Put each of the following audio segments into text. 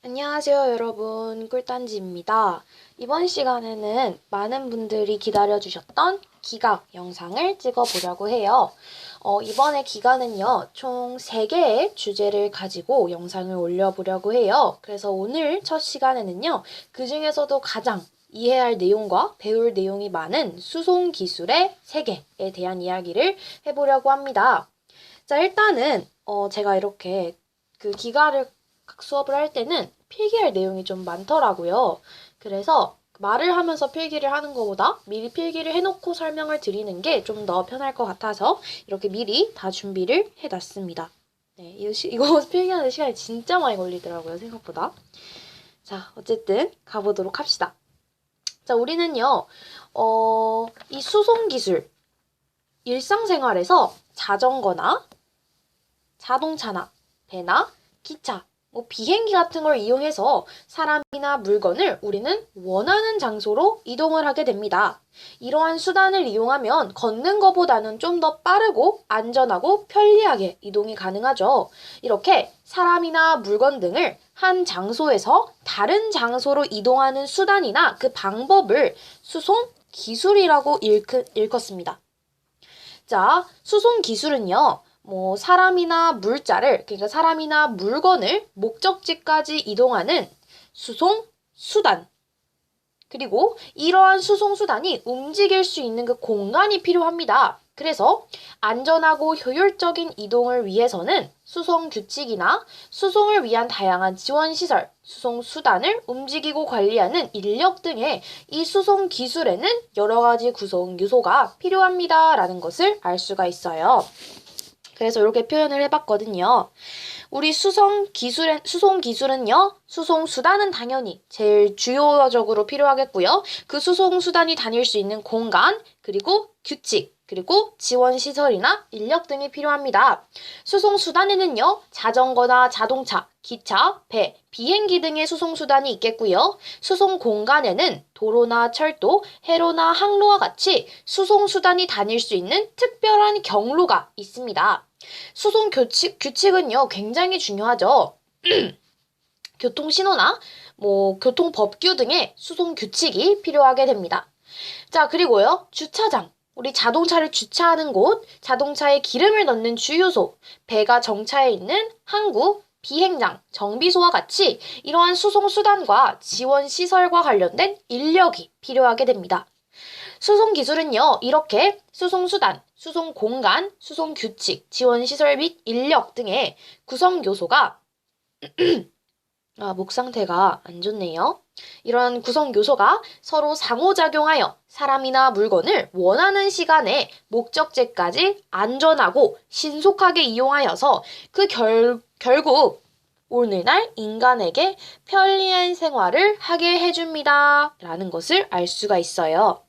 안녕하세요, 여러분. 꿀단지입니다. 이번 시간에는 많은 분들이 기다려주셨던 기각 영상을 찍어보려고 해요. 이번에 기각은요, 총 3개의 주제를 가지고 영상을 올려보려고 해요. 그래서 오늘 첫 시간에는요, 그 중에서도 가장 이해할 내용과 배울 내용이 많은 수송 기술의 세계에 대한 이야기를 해보려고 합니다. 자, 일단은 제가 이렇게 그 기가를 수업을 할 때는 필기할 내용이 좀 많더라고요. 그래서 말을 하면서 필기를 하는 것보다 미리 필기를 해놓고 설명을 드리는 게 좀 더 편할 것 같아서 이렇게 미리 다 준비를 해놨습니다. 네, 이거 필기하는 시간이 진짜 많이 걸리더라고요, 생각보다. 자, 어쨌든 가보도록 합시다. 자, 우리는요, 이 수송 기술, 일상생활에서 자전거나 자동차나 배나 기차, 비행기 같은 걸 이용해서 사람이나 물건을 우리는 원하는 장소로 이동을 하게 됩니다. 이러한 수단을 이용하면 걷는 것보다는 좀 더 빠르고 안전하고 편리하게 이동이 가능하죠. 이렇게 사람이나 물건 등을 한 장소에서 다른 장소로 이동하는 수단이나 그 방법을 수송 기술이라고 일컫습니다. 자, 수송 기술은요, 사람이나 물자를, 그러니까 사람이나 물건을 목적지까지 이동하는 수송 수단. 그리고 이러한 수송 수단이 움직일 수 있는 그 공간이 필요합니다. 그래서 안전하고 효율적인 이동을 위해서는 수송 규칙이나 수송을 위한 다양한 지원 시설, 수송 수단을 움직이고 관리하는 인력 등의 이 수송 기술에는 여러 가지 구성 요소가 필요합니다라는 것을 알 수가 있어요. 그래서 이렇게 표현을 해봤거든요. 우리 수송 기술은요, 수송 수단은 당연히 제일 주요적으로 필요하겠고요. 그 수송 수단이 다닐 수 있는 공간, 그리고 규칙, 그리고 지원 시설이나 인력 등이 필요합니다. 수송 수단에는요, 자전거나 자동차, 기차, 배, 비행기 등의 수송 수단이 있겠고요. 수송 공간에는 도로나 철도, 해로나 항로와 같이 수송 수단이 다닐 수 있는 특별한 경로가 있습니다. 수송 규칙은요, 굉장히 중요하죠. 교통신호나 교통법규 등의 수송 규칙이 필요하게 됩니다. 자, 그리고요, 주차장. 우리 자동차를 주차하는 곳, 자동차에 기름을 넣는 주유소, 배가 정차해 있는 항구, 비행장, 정비소와 같이 이러한 수송 수단과 지원 시설과 관련된 인력이 필요하게 됩니다. 수송 기술은요, 이렇게 수송 수단, 수송 공간, 수송 규칙, 지원 시설 및 인력 등의 구성 요소가 목 상태가 안 좋네요. 이런 구성 요소가 서로 상호작용하여 사람이나 물건을 원하는 시간에 목적지까지 안전하고 신속하게 이용하여서 결국 오늘날 인간에게 편리한 생활을 하게 해줍니다. 라는 것을 알 수가 있어요.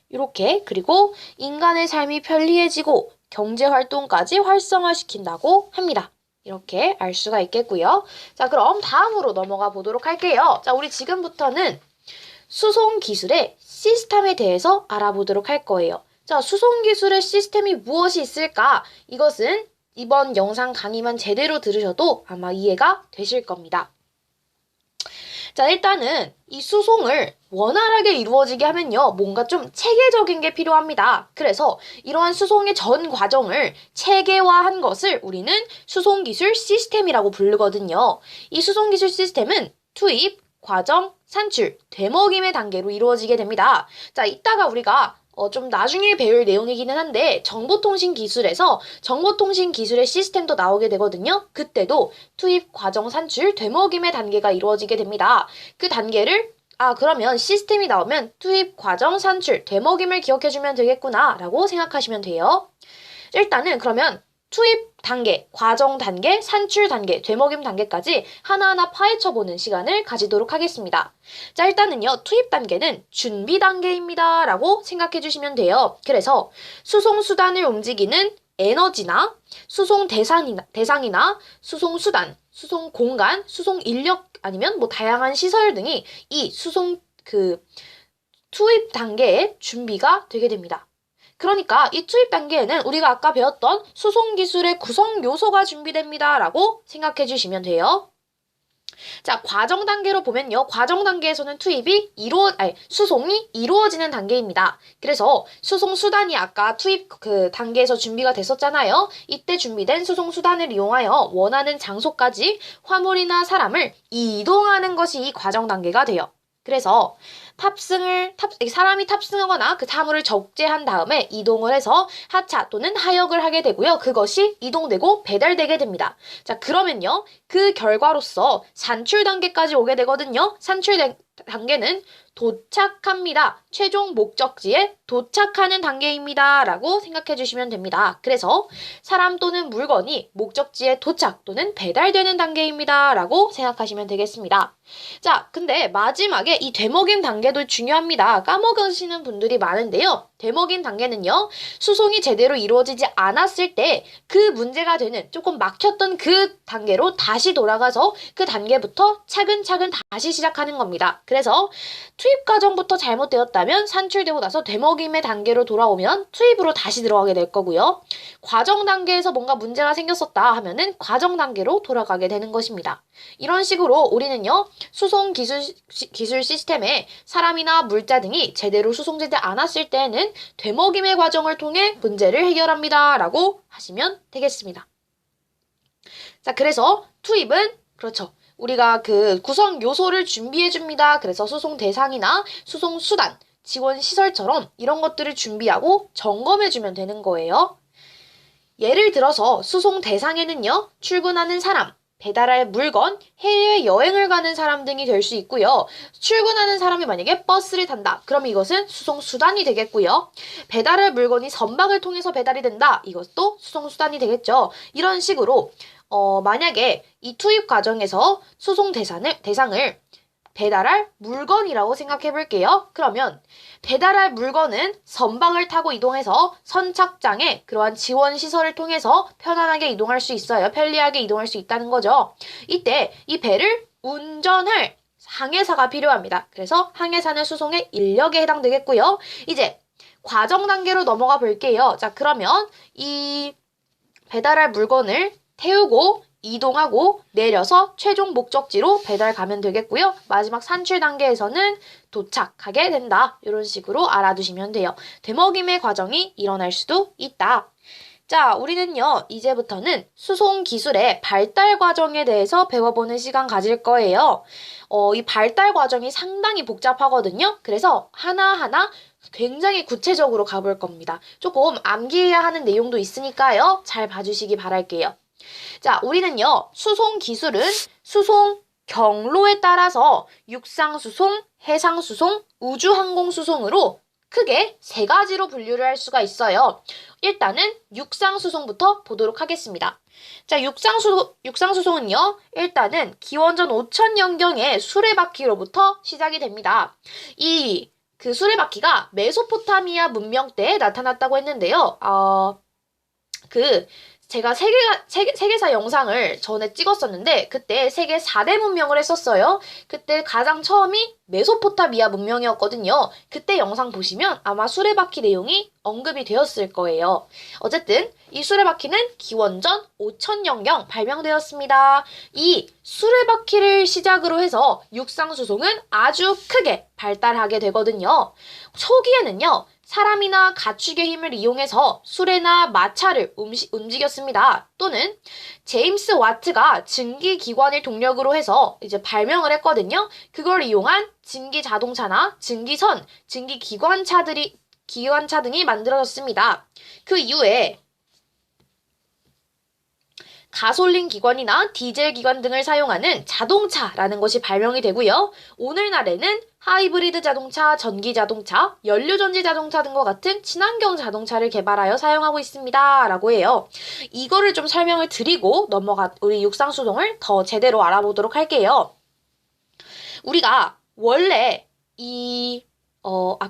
이렇게 그리고 인간의 삶이 편리해지고 경제활동까지 활성화시킨다고 합니다. 이렇게 알 수가 있겠고요. 자, 그럼 다음으로 넘어가 보도록 할게요. 자, 우리 지금부터는 수송 기술의 시스템에 대해서 알아보도록 할 거예요. 자, 수송 기술의 시스템이 무엇이 있을까? 이것은 이번 영상 강의만 제대로 들으셔도 아마 이해가 되실 겁니다. 자, 일단은 이 수송을 원활하게 이루어지게 하면요, 뭔가 좀 체계적인 게 필요합니다. 그래서 이러한 수송의 전 과정을 체계화한 것을 우리는 수송기술 시스템이라고 부르거든요. 이 수송기술 시스템은 투입, 과정, 산출, 되먹임의 단계로 이루어지게 됩니다. 자, 이따가 우리가 좀 나중에 배울 내용이기는 한데 정보통신 기술에서 정보통신 기술의 시스템도 나오게 되거든요. 그때도 투입, 과정, 산출, 되먹임의 단계가 이루어지게 됩니다. 그 단계를 그러면 시스템이 나오면 투입, 과정, 산출, 되먹임을 기억해주면 되겠구나 라고 생각하시면 돼요. 일단은 그러면 투입 단계, 과정 단계, 산출 단계, 되먹임 단계까지 하나하나 파헤쳐보는 시간을 가지도록 하겠습니다. 자, 일단은요, 투입 단계는 준비 단계입니다 라고 생각해 주시면 돼요. 그래서 수송 수단을 움직이는 에너지나 수송 대상이나 수송 수단, 수송 공간, 수송 인력 아니면 다양한 시설 등이 이 수송 투입 단계의 준비가 되게 됩니다. 그러니까 이 투입 단계에는 우리가 아까 배웠던 수송 기술의 구성 요소가 준비됩니다 라고 생각해 주시면 돼요. 자, 과정 단계로 보면요. 과정 단계에서는 수송이 이루어지는 단계입니다. 그래서 수송 수단이 아까 투입 그 단계에서 준비가 됐었잖아요. 이때 준비된 수송 수단을 이용하여 원하는 장소까지 화물이나 사람을 이동하는 것이 이 과정 단계가 돼요. 그래서 사람이 탑승하거나 그 사물을 적재한 다음에 이동을 해서 하차 또는 하역을 하게 되고요. 그것이 이동되고 배달되게 됩니다. 자, 그러면요. 그 결과로서 산출 단계까지 오게 되거든요. 단계는 도착합니다. 최종 목적지에 도착하는 단계입니다. 라고 생각해 주시면 됩니다. 그래서 사람 또는 물건이 목적지에 도착 또는 배달되는 단계입니다. 라고 생각하시면 되겠습니다. 자, 근데 마지막에 이 되먹임 단계도 중요합니다. 까먹으시는 분들이 많은데요. 되먹임 단계는요, 수송이 제대로 이루어지지 않았을 때 그 문제가 되는 조금 막혔던 그 단계로 다시 돌아가서 그 단계부터 차근차근 다시 시작하는 겁니다. 그래서 투입 과정부터 잘못되었다면 산출되고 나서 되먹임의 단계로 돌아오면 투입으로 다시 들어가게 될 거고요. 과정 단계에서 뭔가 문제가 생겼었다 하면은 과정 단계로 돌아가게 되는 것입니다. 이런 식으로 우리는요, 수송 기술 시스템에 사람이나 물자 등이 제대로 수송되지 않았을 때에는 되먹임의 과정을 통해 문제를 해결합니다. 라고 하시면 되겠습니다. 자, 그래서 투입은 그렇죠. 우리가 그 구성 요소를 준비해 줍니다. 그래서 수송 대상이나 수송 수단, 지원 시설처럼 이런 것들을 준비하고 점검해 주면 되는 거예요. 예를 들어서 수송 대상에는요, 출근하는 사람, 배달할 물건, 해외여행을 가는 사람 등이 될 수 있고요. 출근하는 사람이 만약에 버스를 탄다. 그럼 이것은 수송수단이 되겠고요. 배달할 물건이 선박을 통해서 배달이 된다. 이것도 수송수단이 되겠죠. 이런 식으로 만약에 이 투입 과정에서 수송 대상을 배달할 물건이라고 생각해 볼게요. 그러면 배달할 물건은 선박을 타고 이동해서 선착장에 그러한 지원 시설을 통해서 편안하게 이동할 수 있어요. 편리하게 이동할 수 있다는 거죠. 이때 이 배를 운전할 항해사가 필요합니다. 그래서 항해사는 수송의 인력에 해당되겠고요. 이제 과정 단계로 넘어가 볼게요. 자, 그러면 이 배달할 물건을 태우고 이동하고 내려서 최종 목적지로 배달 가면 되겠고요. 마지막 산출 단계에서는 도착하게 된다. 이런 식으로 알아두시면 돼요. 되먹임의 과정이 일어날 수도 있다. 자, 우리는요, 이제부터는 수송 기술의 발달 과정에 대해서 배워보는 시간 가질 거예요. 이 발달 과정이 상당히 복잡하거든요. 그래서 하나하나 굉장히 구체적으로 가볼 겁니다. 조금 암기해야 하는 내용도 있으니까요. 잘 봐주시기 바랄게요. 자, 우리는요, 수송 기술은 수송 경로에 따라서 육상수송, 해상수송, 우주항공수송으로 크게 세 가지로 분류를 할 수가 있어요. 일단은 육상수송부터 보도록 하겠습니다. 자, 육상수송은요, 일단은 기원전 5000년경의 수레바퀴로부터 시작이 됩니다. 그 수레바퀴가 메소포타미아 문명 때 나타났다고 했는데요. 제가 세계사 영상을 전에 찍었었는데 그때 세계 4대 문명을 했었어요. 그때 가장 처음이 메소포타미아 문명이었거든요. 그때 영상 보시면 아마 수레바퀴 내용이 언급이 되었을 거예요. 어쨌든 이 수레바퀴는 기원전 5000년경 발명되었습니다. 이 수레바퀴를 시작으로 해서 육상수송은 아주 크게 발달하게 되거든요. 초기에는요, 사람이나 가축의 힘을 이용해서 수레나 마차를 움직였습니다. 또는 제임스 와트가 증기기관을 동력으로 해서 이제 발명을 했거든요. 그걸 이용한 증기 자동차나 증기선, 기관차 등이 만들어졌습니다. 그 이후에 가솔린 기관이나 디젤 기관 등을 사용하는 자동차라는 것이 발명이 되고요. 오늘날에는 하이브리드 자동차, 전기 자동차, 연료전지 자동차 등과 같은 친환경 자동차를 개발하여 사용하고 있습니다. 라고 해요. 이거를 좀 설명을 드리고 우리 육상수송을 더 제대로 알아보도록 할게요. 우리가 원래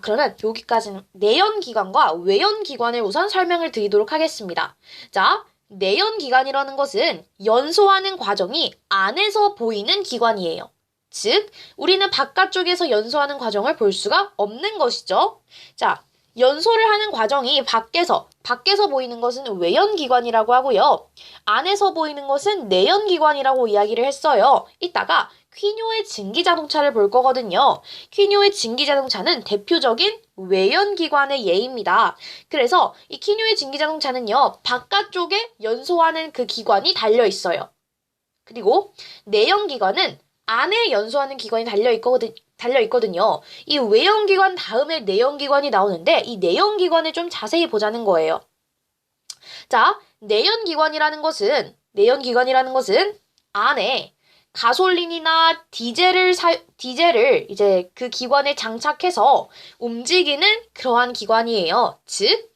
그러면 여기까지는 내연기관과 외연기관을 우선 설명을 드리도록 하겠습니다. 자, 내연기관이라는 것은 연소하는 과정이 안에서 보이는 기관이에요. 즉, 우리는 바깥쪽에서 연소하는 과정을 볼 수가 없는 것이죠. 자, 연소를 하는 과정이 밖에서 밖에서 보이는 것은 외연기관이라고 하고요. 안에서 보이는 것은 내연기관이라고 이야기를 했어요. 이따가 퀴뇨의 증기자동차를 볼 거거든요. 퀴뇨의 증기자동차는 대표적인 외연기관의 예입니다. 그래서 이 퀴뇨의 증기자동차는요, 바깥쪽에 연소하는 그 기관이 달려 있어요. 그리고 내연기관은 안에 연소하는 기관이 달려 있거든요. 이 외연기관 다음에 내연기관이 나오는데 이 내연기관을 좀 자세히 보자는 거예요. 자, 내연기관이라는 것은 안에 가솔린이나 디젤을 이제 그 기관에 장착해서 움직이는 그러한 기관이에요. 즉,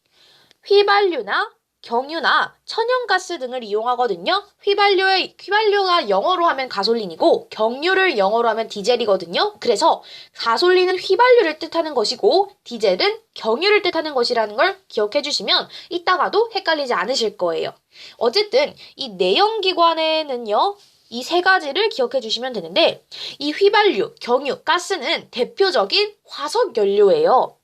휘발유나 경유나 천연가스 등을 이용하거든요. 휘발유가 영어로 하면 가솔린이고 경유를 영어로 하면 디젤이거든요. 그래서 가솔린은 휘발유를 뜻하는 것이고 디젤은 경유를 뜻하는 것이라는 걸 기억해 주시면 이따가도 헷갈리지 않으실 거예요. 어쨌든 이 내연기관에는요. 이 세 가지를 기억해 주시면 되는데 이 휘발유, 경유, 가스는 대표적인 화석 연료예요.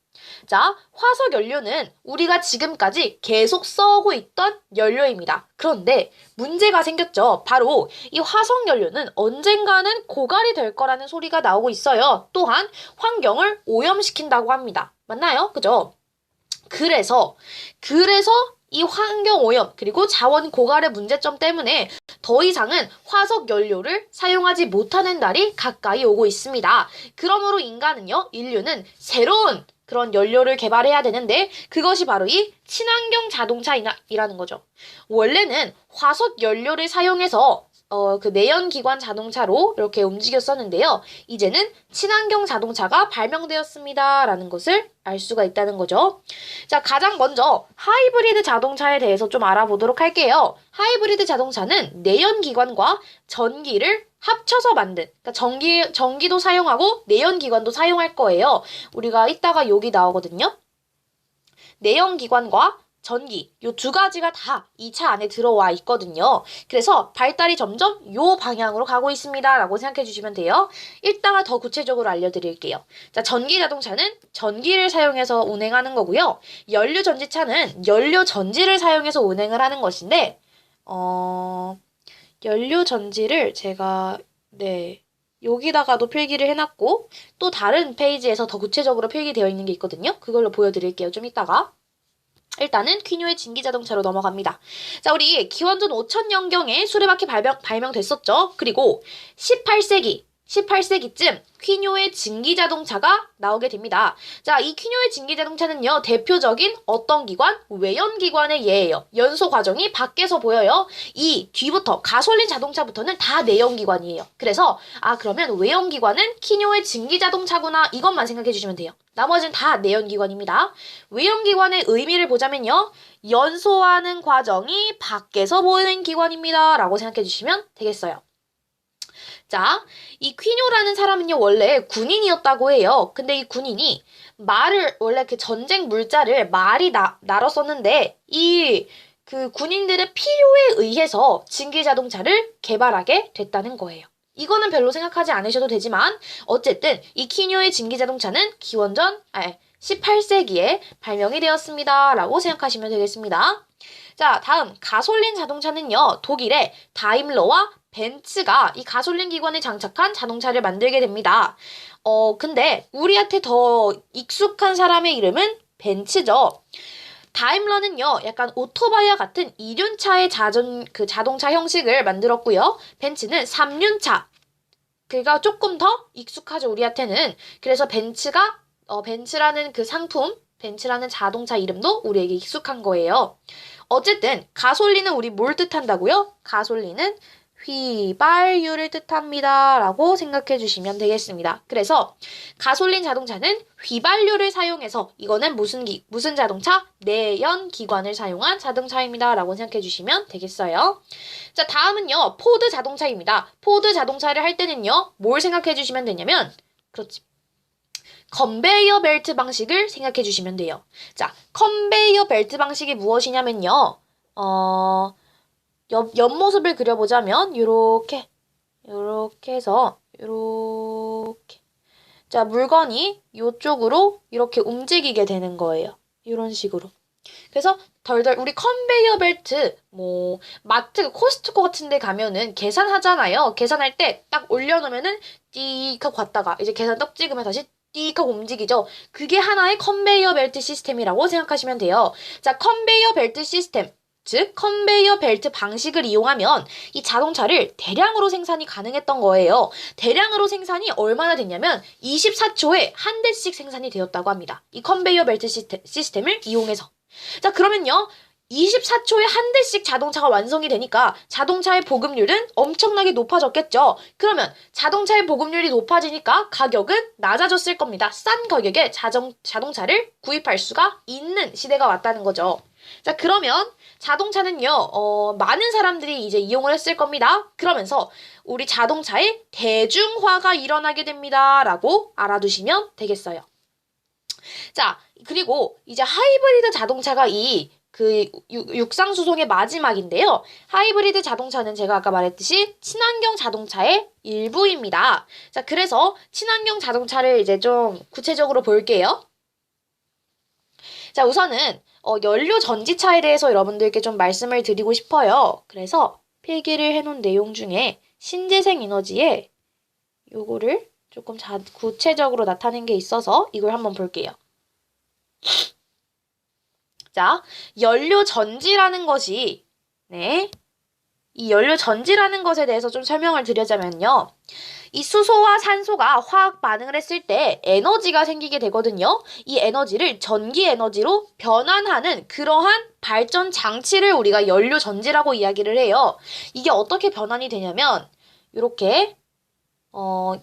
자, 화석 연료는 우리가 지금까지 계속 써오고 있던 연료입니다. 그런데 문제가 생겼죠. 바로 이 화석 연료는 언젠가는 고갈이 될 거라는 소리가 나오고 있어요. 또한 환경을 오염시킨다고 합니다. 맞나요? 그죠? 그래서 이 환경 오염 그리고 자원 고갈의 문제점 때문에 더 이상은 화석 연료를 사용하지 못하는 날이 가까이 오고 있습니다. 그러므로 인류는 새로운 그런 연료를 개발해야 되는데 그것이 바로 이 친환경 자동차이라는 거죠. 원래는 화석 연료를 사용해서 그 내연기관 자동차로 이렇게 움직였었는데요. 이제는 친환경 자동차가 발명되었습니다. 라는 것을 알 수가 있다는 거죠. 자, 가장 먼저 하이브리드 자동차에 대해서 좀 알아보도록 할게요. 하이브리드 자동차는 내연기관과 전기를 합쳐서 만든, 그러니까 전기도 사용하고 내연기관도 사용할 거예요. 우리가 이따가 여기 나오거든요. 내연기관과 전기, 요 두 가지가 다 이 차 안에 들어와 있거든요. 그래서 발달이 점점 요 방향으로 가고 있습니다. 라고 생각해 주시면 돼요. 이따가 더 구체적으로 알려드릴게요. 자, 전기 자동차는 전기를 사용해서 운행하는 거고요. 연료 전지차는 연료 전지를 사용해서 운행을 하는 것인데, 연료 전지를 제가, 여기다가도 필기를 해놨고, 또 다른 페이지에서 더 구체적으로 필기되어 있는 게 있거든요. 그걸로 보여드릴게요. 좀 이따가. 일단은 퀴뇨의 증기자동차로 넘어갑니다. 자, 우리 기원전 5000년경에 수레바퀴 발명됐었죠. 그리고 18세기쯤 퀴뇨의 증기자동차가 나오게 됩니다. 자, 이 퀴뇨의 증기자동차는요, 대표적인 어떤 기관? 외연기관의 예예요. 연소 과정이 밖에서 보여요. 이 뒤부터, 가솔린 자동차부터는 다 내연기관이에요. 그래서, 그러면 외연기관은 퀴뇨의 증기자동차구나, 이것만 생각해 주시면 돼요. 나머지는 다 내연기관입니다. 외연기관의 의미를 보자면요, 연소하는 과정이 밖에서 보이는 기관입니다. 라고 생각해 주시면 되겠어요. 자, 이 퀴뇨라는 사람은요, 원래 군인이었다고 해요. 근데 이 군인이 원래 그 전쟁 물자를 말이 나눠 썼는데, 그 군인들의 필요에 의해서 증기자동차를 개발하게 됐다는 거예요. 이거는 별로 생각하지 않으셔도 되지만, 어쨌든 이 퀴뇨의 증기자동차는 기원전 18세기에 발명이 되었습니다. 라고 생각하시면 되겠습니다. 자, 다음 가솔린 자동차는요, 독일의 다임러와 벤츠가 이 가솔린 기관에 장착한 자동차를 만들게 됩니다. 근데 우리한테 더 익숙한 사람의 이름은 벤츠죠. 다임러는요, 약간 오토바이와 같은 2륜차의 자동차 형식을 만들었고요. 벤츠는 3륜차. 그러니까 조금 더 익숙하죠, 우리한테는. 그래서 벤츠라는 그 상품, 벤츠라는 자동차 이름도 우리에게 익숙한 거예요. 어쨌든 가솔린은 우리 뭘 뜻한다고요? 가솔린은 휘발유를 뜻합니다. 라고 생각해 주시면 되겠습니다. 그래서 가솔린 자동차는 휘발유를 사용해서 이거는 무슨 자동차? 내연기관을 사용한 자동차입니다. 라고 생각해 주시면 되겠어요. 자, 다음은요. 포드 자동차입니다. 포드 자동차를 할 때는요. 뭘 생각해 주시면 되냐면 그렇지. 컨베이어 벨트 방식을 생각해 주시면 돼요. 자, 컨베이어 벨트 방식이 무엇이냐면요. 옆모습을 그려보자면 요렇게 해서 요렇게 자, 물건이 요쪽으로 이렇게 움직이게 되는 거예요. 이런 식으로. 그래서 덜덜 우리 컨베이어 벨트 뭐 마트 코스트코 같은 데 가면은 계산하잖아요. 계산할 때 딱 올려놓으면은 띠익 하고 갔다가 이제 계산 떡 찍으면 다시 띠익 하고 움직이죠. 그게 하나의 컨베이어 벨트 시스템이라고 생각하시면 돼요. 자, 컨베이어 벨트 시스템. 즉, 컨베이어 벨트 방식을 이용하면 이 자동차를 대량으로 생산이 가능했던 거예요. 대량으로 생산이 얼마나 됐냐면 24초에 한 대씩 생산이 되었다고 합니다. 이 컨베이어 벨트 시스템을 이용해서. 자, 그러면요. 24초에 한 대씩 자동차가 완성이 되니까 자동차의 보급률은 엄청나게 높아졌겠죠. 그러면 자동차의 보급률이 높아지니까 가격은 낮아졌을 겁니다. 싼 가격에 자동차를 구입할 수가 있는 시대가 왔다는 거죠. 자, 그러면 자동차는요, 많은 사람들이 이제 이용을 했을 겁니다. 그러면서 우리 자동차의 대중화가 일어나게 됩니다. 라고 알아두시면 되겠어요. 자, 그리고 이제 하이브리드 자동차가 육상수송의 마지막인데요. 하이브리드 자동차는 제가 아까 말했듯이 친환경 자동차의 일부입니다. 자, 그래서 친환경 자동차를 이제 좀 구체적으로 볼게요. 자, 우선은 연료 전지차에 대해서 여러분들께 좀 말씀을 드리고 싶어요. 그래서 필기를 해놓은 내용 중에 신재생 에너지에 요거를 조금 구체적으로 나타낸 게 있어서 이걸 한번 볼게요. 자, 연료 전지라는 것이, 이 연료 전지라는 것에 대해서 좀 설명을 드리자면요. 이 수소와 산소가 화학 반응을 했을 때 에너지가 생기게 되거든요. 이 에너지를 전기 에너지로 변환하는 그러한 발전 장치를 우리가 연료 전지라고 이야기를 해요. 이게 어떻게 변환이 되냐면, 요렇게,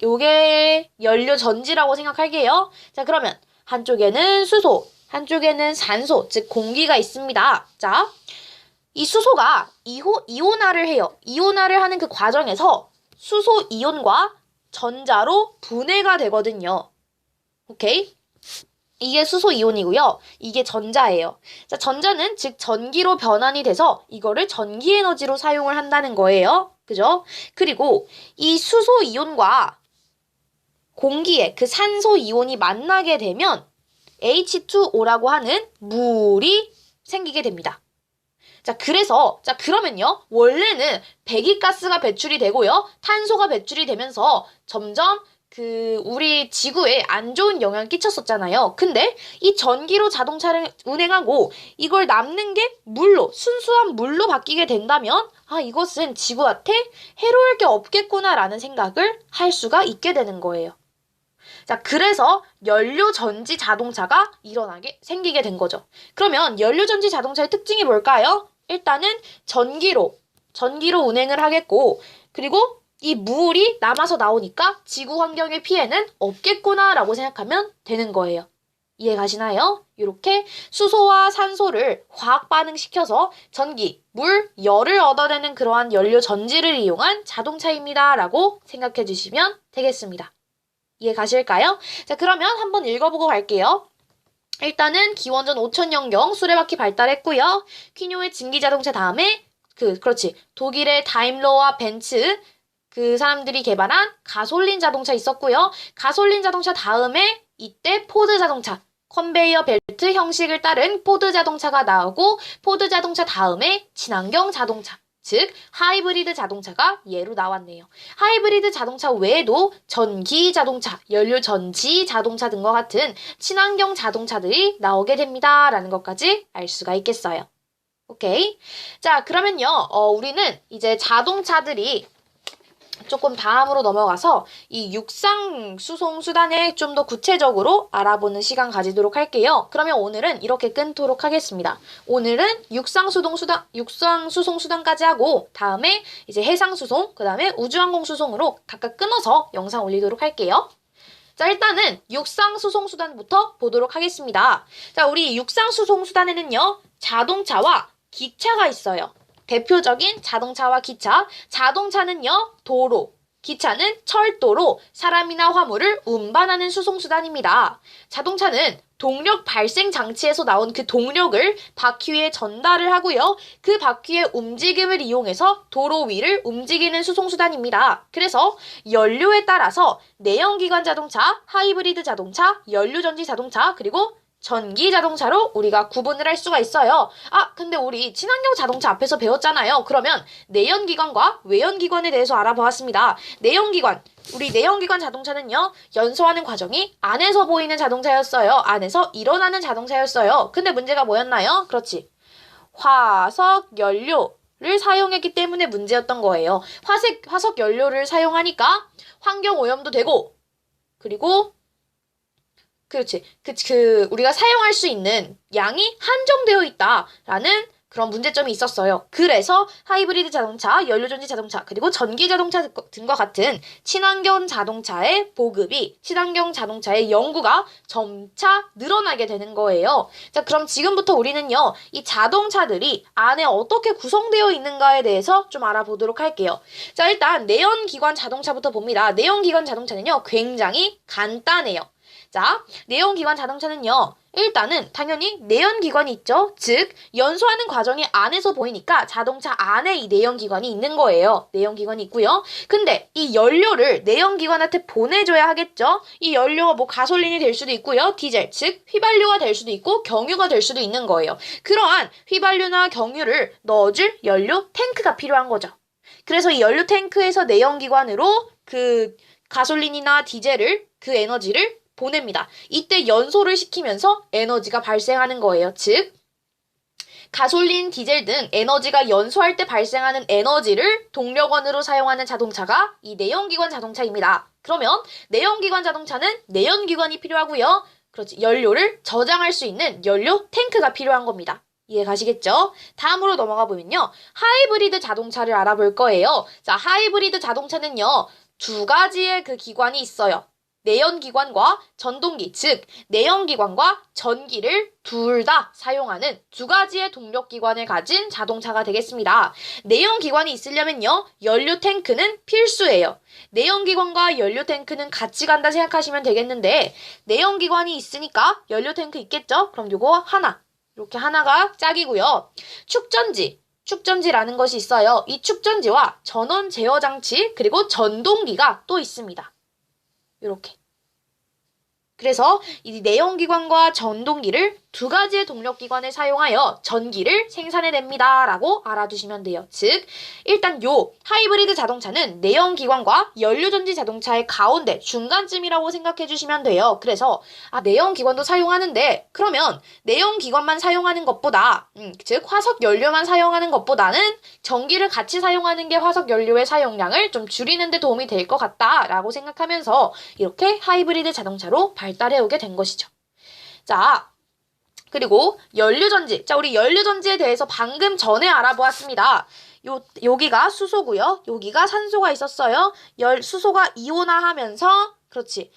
요게 연료 전지라고 생각할게요. 자, 그러면 한쪽에는 수소, 한쪽에는 산소, 즉 공기가 있습니다. 자, 이 수소가 이온화를 해요. 이온화를 하는 그 과정에서 수소 이온과 전자로 분해가 되거든요. 오케이? 이게 수소 이온이고요. 이게 전자예요. 자, 전자는 즉 전기로 변환이 돼서 이거를 전기 에너지로 사용을 한다는 거예요. 그죠? 그리고 이 수소 이온과 공기의 그 산소 이온이 만나게 되면 H2O라고 하는 물이 생기게 됩니다. 자, 그러면요. 원래는 배기가스가 배출이 되고요. 탄소가 배출이 되면서 점점 우리 지구에 안 좋은 영향을 끼쳤었잖아요. 근데 이 전기로 자동차를 운행하고 이걸 남는 게 순수한 물로 바뀌게 된다면, 이것은 지구한테 해로울 게 없겠구나라는 생각을 할 수가 있게 되는 거예요. 자, 그래서 연료전지 자동차가 생기게 된 거죠. 그러면 연료전지 자동차의 특징이 뭘까요? 일단은 전기로 운행을 하겠고, 그리고 이 물이 남아서 나오니까 지구 환경의 피해는 없겠구나라고 생각하면 되는 거예요. 이해 가시나요? 이렇게 수소와 산소를 화학 반응시켜서 전기, 물, 열을 얻어내는 그러한 연료전지를 이용한 자동차입니다. 라고 생각해 주시면 되겠습니다. 이해 가실까요? 자, 그러면 한번 읽어보고 갈게요. 일단은 기원전 5000년경 수레바퀴 발달했고요. 퀴뇨의 증기자동차 다음에 독일의 다임러와 벤츠 그 사람들이 개발한 가솔린 자동차 있었고요. 가솔린 자동차 다음에 이때 포드 자동차, 컨베이어 벨트 형식을 따른 포드 자동차가 나오고 포드 자동차 다음에 친환경 자동차, 즉 하이브리드 자동차가 예로 나왔네요. 하이브리드 자동차 외에도 전기 자동차, 연료 전지 자동차 등과 같은 친환경 자동차들이 나오게 됩니다. 라는 것까지 알 수가 있겠어요. 오케이. 자, 그러면요. 우리는 이제 자동차들이 조금 다음으로 넘어가서 이 육상 수송 수단에 좀 더 구체적으로 알아보는 시간 가지도록 할게요. 그러면 오늘은 이렇게 끊도록 하겠습니다. 오늘은 육상 수송 수단까지 하고 다음에 이제 해상 수송, 그다음에 우주항공 수송으로 각각 끊어서 영상 올리도록 할게요. 자, 일단은 육상 수송 수단부터 보도록 하겠습니다. 자, 우리 육상 수송 수단에는요. 자동차와 기차가 있어요. 대표적인 자동차와 기차. 자동차는요, 도로, 기차는 철도로 사람이나 화물을 운반하는 수송수단입니다. 자동차는 동력 발생 장치에서 나온 그 동력을 바퀴에 전달을 하고요. 그 바퀴의 움직임을 이용해서 도로 위를 움직이는 수송수단입니다. 그래서 연료에 따라서 내연기관 자동차, 하이브리드 자동차, 연료전지 자동차, 그리고 전기 자동차로 우리가 구분을 할 수가 있어요. 아, 근데 우리 친환경 자동차 앞에서 배웠잖아요. 그러면 내연기관과 외연기관에 대해서 알아보았습니다. 내연기관. 우리 내연기관 자동차는요, 연소하는 과정이 안에서 보이는 자동차였어요. 안에서 일어나는 자동차였어요. 근데 문제가 뭐였나요? 그렇지. 화석 연료를 사용했기 때문에 문제였던 거예요. 화석 연료를 사용하니까 환경 오염도 되고, 그리고 그렇지. 우리가 사용할 수 있는 양이 한정되어 있다라는 그런 문제점이 있었어요. 그래서 하이브리드 자동차, 연료전지 자동차, 그리고 전기 자동차 등과 같은 친환경 자동차의 보급이, 친환경 자동차의 연구가 점차 늘어나게 되는 거예요. 자, 그럼 지금부터 우리는요, 이 자동차들이 안에 어떻게 구성되어 있는가에 대해서 좀 알아보도록 할게요. 자, 일단 내연기관 자동차부터 봅니다. 내연기관 자동차는요, 굉장히 간단해요. 자, 내연기관 자동차는요, 일단은 당연히 내연기관이 있죠. 즉, 연소하는 과정이 안에서 보이니까 자동차 안에 이 내연기관이 있는 거예요. 내연기관이 있고요. 근데 이 연료를 내연기관한테 보내줘야 하겠죠. 이 연료가 뭐 가솔린이 될 수도 있고요. 디젤, 즉 휘발유가 될 수도 있고 경유가 될 수도 있는 거예요. 그러한 휘발유나 경유를 넣어줄 연료 탱크가 필요한 거죠. 그래서 이 연료 탱크에서 내연기관으로 그 가솔린이나 디젤을, 그 에너지를 보냅니다. 이때 연소를 시키면서 에너지가 발생하는 거예요. 즉, 가솔린, 디젤 등 에너지가 연소할 때 발생하는 에너지를 동력원으로 사용하는 자동차가 이 내연기관 자동차입니다. 그러면 내연기관 자동차는 내연기관이 필요하고요. 그렇지. 연료를 저장할 수 있는 연료 탱크가 필요한 겁니다. 이해 가시겠죠? 다음으로 넘어가 보면요. 하이브리드 자동차를 알아볼 거예요. 자, 하이브리드 자동차는요, 두 가지의 그 기관이 있어요. 내연기관과 전동기, 즉 내연기관과 전기를 둘 다 사용하는 두 가지의 동력기관을 가진 자동차가 되겠습니다. 내연기관이 있으려면요, 연료 탱크는 필수예요. 내연기관과 연료 탱크는 같이 간다 생각하시면 되겠는데, 내연기관이 있으니까 연료 탱크 있겠죠? 그럼 요거 하나, 이렇게 하나가 짝이고요. 축전지라는 것이 있어요. 이 축전지와 전원 제어 장치, 그리고 전동기가 또 있습니다. 이렇게. 그래서 이 내연기관과 전동기를 두 가지의 동력기관을 사용하여 전기를 생산해냅니다. 라고 알아두시면 돼요. 즉, 일단 요 하이브리드 자동차는 내연기관과 연료전지 자동차의 가운데 중간쯤이라고 생각해 주시면 돼요. 그래서 내연기관도 사용하는데 그러면 내연기관만 사용하는 것보다 즉 화석연료만 사용하는 것보다는 전기를 같이 사용하는 게 화석연료의 사용량을 좀 줄이는 데 도움이 될 것 같다라고 생각하면서 이렇게 하이브리드 자동차로 발달해 오게 된 것이죠. 자, 그리고 연료전지. 자, 우리 연료전지에 대해서 방금 전에 알아보았습니다. 여기가 수소고요. 여기가 산소가 있었어요. 수소가 이온화하면서, 그렇지.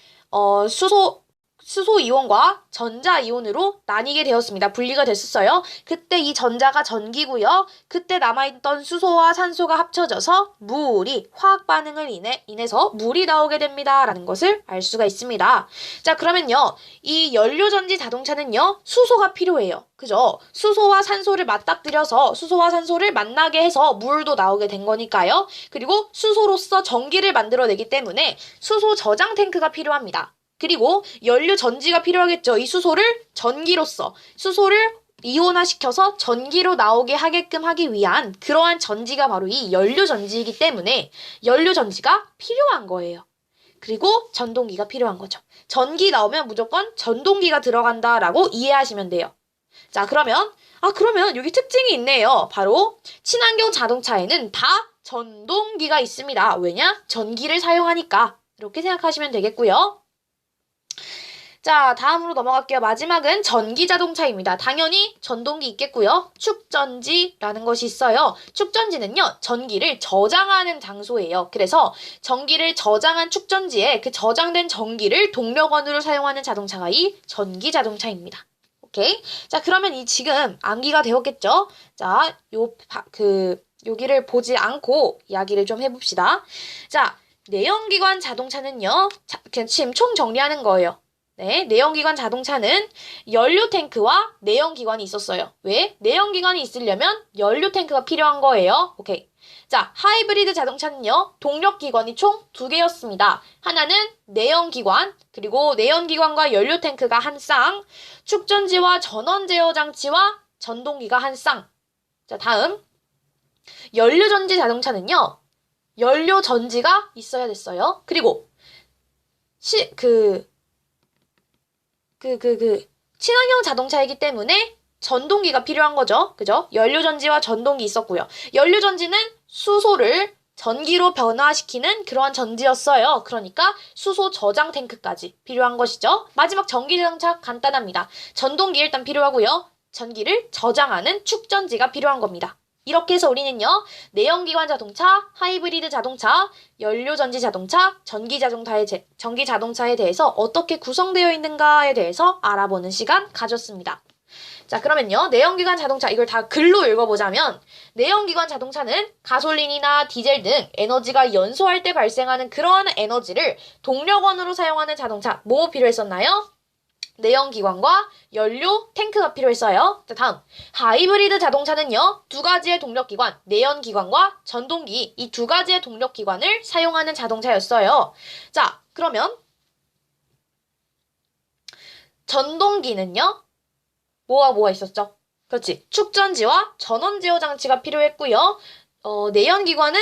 수소 이온과 전자 이온으로 나뉘게 되었습니다. 분리가 됐었어요. 그때 이 전자가 전기고요. 그때 남아있던 수소와 산소가 합쳐져서 물이 화학 반응을 인해서 물이 나오게 됩니다. 라는 것을 알 수가 있습니다. 자, 그러면요. 이 연료전지 자동차는요. 수소가 필요해요. 그죠? 수소와 산소를 맞닥뜨려서 수소와 산소를 만나게 해서 물도 나오게 된 거니까요. 그리고 수소로서 전기를 만들어내기 때문에 수소 저장 탱크가 필요합니다. 그리고 연료 전지가 필요하겠죠. 이 수소를 전기로서, 수소를 이온화시켜서 전기로 나오게 하게끔 하기 위한 그러한 전지가 바로 이 연료 전지이기 때문에 연료 전지가 필요한 거예요. 그리고 전동기가 필요한 거죠. 전기 나오면 무조건 전동기가 들어간다라고 이해하시면 돼요. 자, 그러면 여기 특징이 있네요. 바로 친환경 자동차에는 다 전동기가 있습니다. 왜냐? 전기를 사용하니까. 이렇게 생각하시면 되겠고요. 자, 다음으로 넘어갈게요. 마지막은 전기자동차입니다. 당연히 전동기 있겠고요. 축전지라는 것이 있어요. 축전지는요, 전기를 저장하는 장소예요. 그래서 전기를 저장한 축전지에 그 저장된 전기를 동력원으로 사용하는 자동차가 이 전기자동차입니다. 오케이? 자, 그러면 이 지금 암기가 되었겠죠? 자, 여기를 보지 않고 이야기를 좀 해봅시다. 자, 내연기관 자동차는요, 그냥 지금 총 정리하는 거예요. 네, 내연기관 자동차는 연료 탱크와 내연기관이 있었어요. 왜? 내연기관이 있으려면 연료 탱크가 필요한 거예요. 오케이. 자, 하이브리드 자동차는요, 동력기관이 총 2개였습니다. 하나는 내연기관, 그리고 내연기관과 연료탱크가 한 쌍, 축전지와 전원제어 장치와 전동기가 한 쌍. 자, 다음. 연료전지 자동차는요, 연료전지가 있어야 됐어요. 그리고, 친환경 자동차이기 때문에 전동기가 필요한 거죠. 그죠? 연료전지와 전동기 있었고요. 연료전지는 수소를 전기로 변화시키는 그러한 전지였어요. 그러니까 수소 저장 탱크까지 필요한 것이죠. 마지막 전기자동차 간단합니다. 전동기 일단 필요하고요. 전기를 저장하는 축전지가 필요한 겁니다. 이렇게 해서 우리는요, 내연기관 자동차, 하이브리드 자동차, 연료전지 자동차, 전기 자동차에 대해서 어떻게 구성되어 있는가에 대해서 알아보는 시간 가졌습니다. 자, 그러면요, 내연기관 자동차, 이걸 다 글로 읽어보자면, 내연기관 자동차는 가솔린이나 디젤 등 에너지가 연소할 때 발생하는 그러한 에너지를 동력원으로 사용하는 자동차. 뭐 필요했었나요? 내연기관과 연료 탱크가 필요했어요. 자, 다음. 하이브리드 자동차는요, 2가지의 동력기관, 내연기관과 전동기, 이 2가지의 동력기관을 사용하는 자동차였어요. 자, 그러면, 전동기는요, 뭐가 있었죠? 그렇지. 축전지와 전원제어 장치가 필요했고요. 내연기관은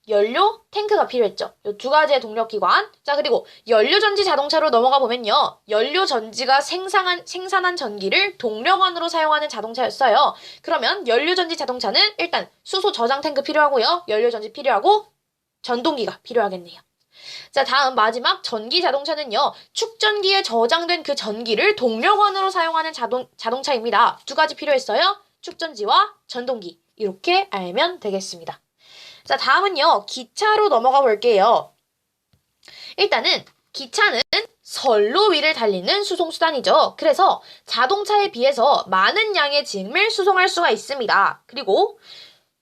연료 탱크가 필요했죠. 이 2가지의 동력기관. 자, 그리고 연료전지 자동차로 넘어가 보면요, 연료전지가 생산한 전기를 동력원으로 사용하는 자동차였어요. 그러면 연료전지 자동차는 일단 수소 저장 탱크 필요하고요. 연료전지 필요하고 전동기가 필요하겠네요. 자, 다음 마지막 전기 자동차는요, 축전기에 저장된 그 전기를 동력원으로 사용하는 자동차입니다. 2가지 필요했어요. 축전지와 전동기. 이렇게 알면 되겠습니다. 자, 다음은요, 기차로 넘어가 볼게요. 일단은 기차는 선로 위를 달리는 수송수단이죠. 그래서 자동차에 비해서 많은 양의 짐을 수송할 수가 있습니다.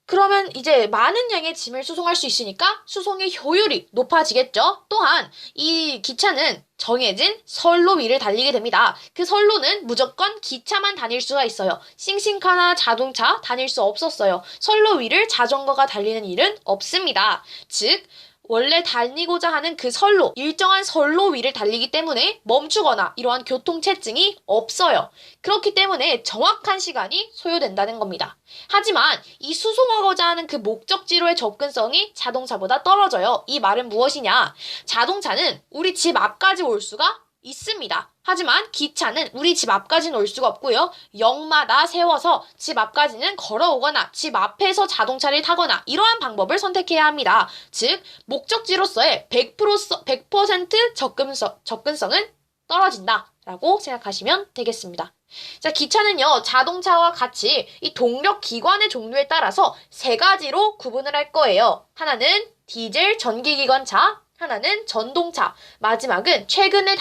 그러면 이제 많은 양의 짐을 수송할 수 있으니까 수송의 효율이 높아지겠죠. 또한 이 기차는 정해진 선로 위를 달리게 됩니다. 그 선로는 무조건 기차만 다닐 수가 있어요. 싱싱카나 자동차 다닐 수 없었어요. 선로 위를 자전거가 달리는 일은 없습니다. 즉, 원래 달리고자 하는 그 선로, 일정한 선로 위를 달리기 때문에 멈추거나 이러한 교통체증이 없어요. 그렇기 때문에 정확한 시간이 소요된다는 겁니다. 하지만 이 수송하고자 하는 그 목적지로의 접근성이 자동차보다 떨어져요. 이 말은 무엇이냐? 자동차는 우리 집 앞까지 올 수가 있습니다. 하지만 기차는 우리 집 앞까지는 올 수가 없고요. 역마다 세워서 집 앞까지는 걸어오거나 집 앞에서 자동차를 타거나 이러한 방법을 선택해야 합니다. 즉, 목적지로서의 100% 접근성은 떨어진다라고 생각하시면 되겠습니다. 자, 기차는요, 자동차와 같이 이 동력 기관의 종류에 따라서 3가지로 구분을 할 거예요. 하나는 디젤 전기기관차, 하나는 전동차, 마지막은 최근에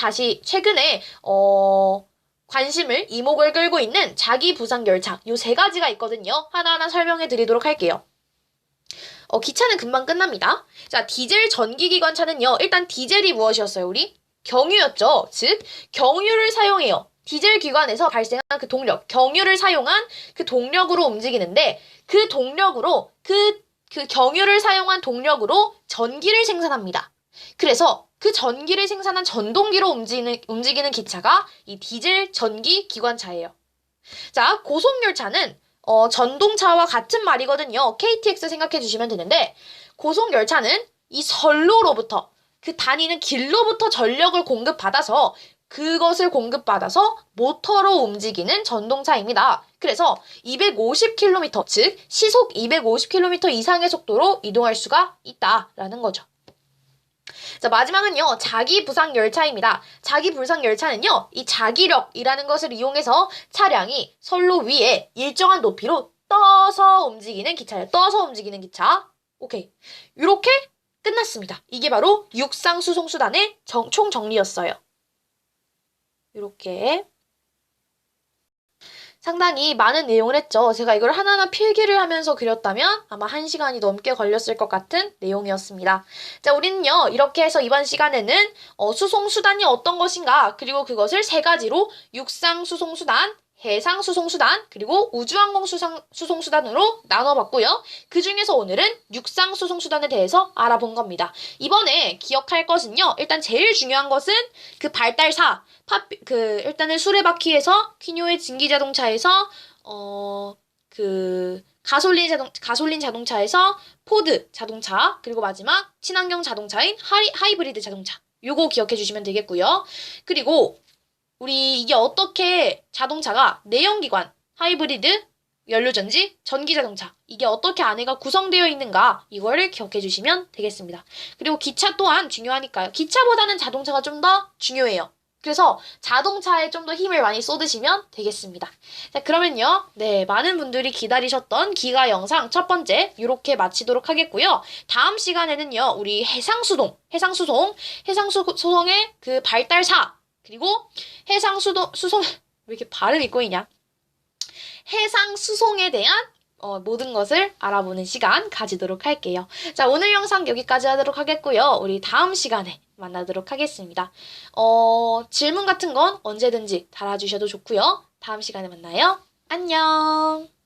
관심을, 이목을 끌고 있는 자기부상열차. 요 3가지가 있거든요. 하나하나 설명해 드리도록 할게요. 기차는 금방 끝납니다. 자, 디젤 전기기관차는요, 일단 디젤이 무엇이었어요, 우리? 경유였죠. 즉, 경유를 사용해요. 디젤 기관에서 발생한 그 동력, 경유를 사용한 그 동력으로 움직이는데, 그 동력으로, 그 경유를 사용한 동력으로 전기를 생산합니다. 그래서 그 전기를 생산한 전동기로 움직이는 기차가 이 디젤 전기 기관차예요. 자, 고속열차는 전동차와 같은 말이거든요. KTX 생각해 주시면 되는데, 고속열차는 이 선로로부터, 그 다니는 길로부터 전력을 공급받아서 그것을 공급받아서 모터로 움직이는 전동차입니다. 그래서 250km, 즉 시속 250km 이상의 속도로 이동할 수가 있다라는 거죠. 자, 마지막은요, 자기부상열차입니다. 자기부상열차는요, 이 자기력이라는 것을 이용해서 차량이 선로 위에 일정한 높이로 떠서 움직이는 기차예요. 떠서 움직이는 기차. 오케이. 이렇게 끝났습니다. 이게 바로 육상수송수단의 총 정리였어요. 이렇게. 상당히 많은 내용을 했죠. 제가 이걸 하나하나 필기를 하면서 그렸다면 아마 1시간이 넘게 걸렸을 것 같은 내용이었습니다. 자, 우리는요, 이렇게 해서 이번 시간에는 수송수단이 어떤 것인가, 그리고 그것을 3가지로 육상수송수단, 해상수송수단, 그리고 우주항공수송수단으로 나눠봤고요. 그 중에서 오늘은 육상수송수단에 대해서 알아본 겁니다. 이번에 기억할 것은요. 일단 제일 중요한 것은 그 발달사, 일단은 수레바퀴에서 퀴뇨의 증기자동차에서, 가솔린 자동차에서 포드 자동차, 그리고 마지막 친환경 자동차인 하이브리드 자동차. 요거 기억해 주시면 되겠고요. 그리고 우리 이게 어떻게 자동차가 내연기관, 하이브리드, 연료전지, 전기자동차 이게 어떻게 안에가 구성되어 있는가 이거를 기억해 주시면 되겠습니다. 그리고 기차 또한 중요하니까요. 기차보다는 자동차가 좀 더 중요해요. 그래서 자동차에 좀 더 힘을 많이 쏟으시면 되겠습니다. 자, 그러면요. 네, 많은 분들이 기다리셨던 기가 영상 첫 번째 이렇게 마치도록 하겠고요. 다음 시간에는요. 우리 해상수송의 그 발달사 그리고 왜 이렇게 발음이 꼬이냐? 해상수송에 대한 모든 것을 알아보는 시간 가지도록 할게요. 자, 오늘 영상 여기까지 하도록 하겠고요. 우리 다음 시간에 만나도록 하겠습니다. 질문 같은 건 언제든지 달아주셔도 좋고요. 다음 시간에 만나요. 안녕!